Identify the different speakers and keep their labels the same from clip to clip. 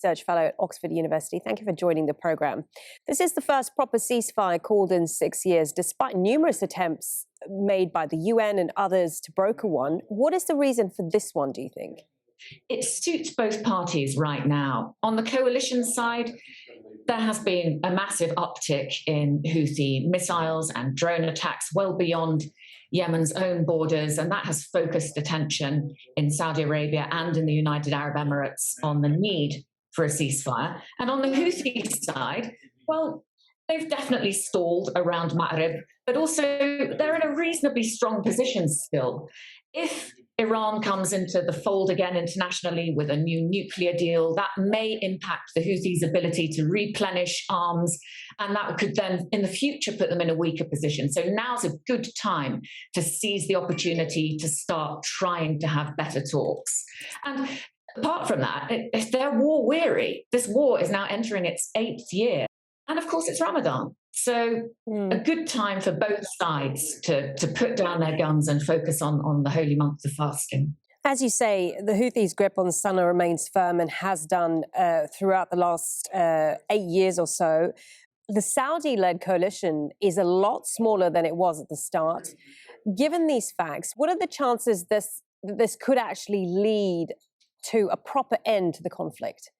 Speaker 1: Research Fellow at Oxford University. Thank you for joining the programme. This is the first proper ceasefire called in 6 years, despite numerous attempts made by the UN and others to broker one. What is the reason for this one, do you think?
Speaker 2: It suits both parties right now. On the coalition side, there has been a massive uptick in Houthi missiles and drone attacks well beyond Yemen's own borders, and that has focused attention in Saudi Arabia and in the United Arab Emirates on the need for a ceasefire. And on the Houthi side, well, they've definitely stalled around Ma'rib, but also they're in a reasonably strong position still. If Iran comes into the fold again internationally with a new nuclear deal, that may impact the Houthis' ability to replenish arms, and that could then in the future put them in a weaker position. So now's a good time to seize the opportunity to start trying to have better talks. And apart from that, if they're war weary, this war is now entering its 8th year. And of course, it's Ramadan. So a good time for both sides to put down their guns and focus on the holy month of fasting.
Speaker 1: As you say, the Houthis' grip on Sana'a remains firm and has done throughout the last 8 years or so. The Saudi-led coalition is a lot smaller than it was at the start. Given these facts, what are the chances this could actually lead to a proper end to the conflict?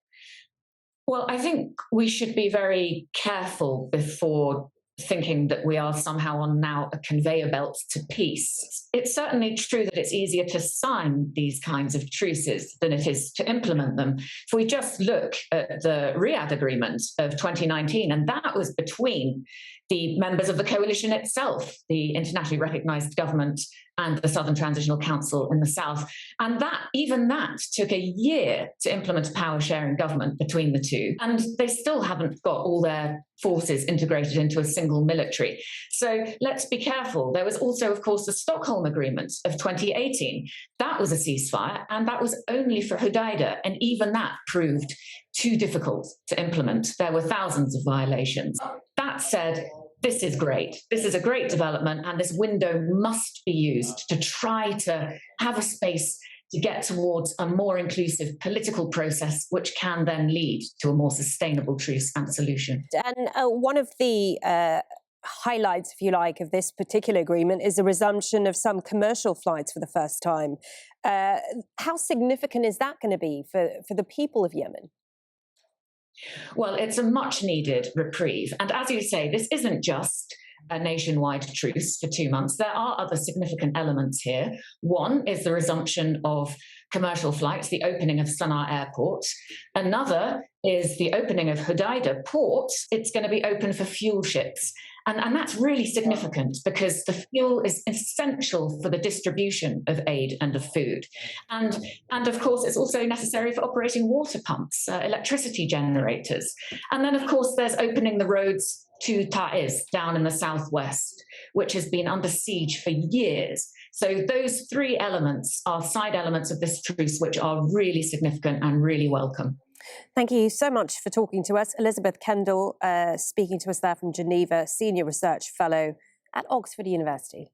Speaker 2: Well, I think we should be very careful before thinking that we are somehow on now a conveyor belt to peace. It's certainly true that it's easier to sign these kinds of truces than it is to implement them. If we just look at the Riyadh Agreement of 2019, and that was between the members of the coalition itself, the internationally recognized government and the Southern Transitional Council in the south. And even that took a year to implement a power-sharing government between the two. And they still haven't got all their forces integrated into a single military. So let's be careful. There was also, of course, the Stockholm Agreement of 2018. That was a ceasefire, and that was only for Hodeidah. And even that proved too difficult to implement. There were thousands of violations. That said, this is great. This is a great development, and this window must be used to try to have a space to get towards a more inclusive political process, which can then lead to a more sustainable truce and solution.
Speaker 1: And one of the highlights, if you like, of this particular agreement is the resumption of some commercial flights for the first time. How significant is that going to be for the people of Yemen?
Speaker 2: Well, it's a much needed reprieve. And as you say, this isn't just a nationwide truce for 2 months. There are other significant elements here. One is the resumption of commercial flights, the opening of Sana'a airport. Another is the opening of Hodeidah port. It's going to be open for fuel ships. And that's really significant because the fuel is essential for the distribution of aid and of food. And of course, it's also necessary for operating water pumps, electricity generators. And then, of course, there's opening the roads to Taiz down in the southwest, which has been under siege for years. So those 3 elements are side elements of this truce, which are really significant and really welcome.
Speaker 1: Thank you so much for talking to us. Elisabeth Kendall, speaking to us there from Geneva, Senior Research Fellow at Oxford University.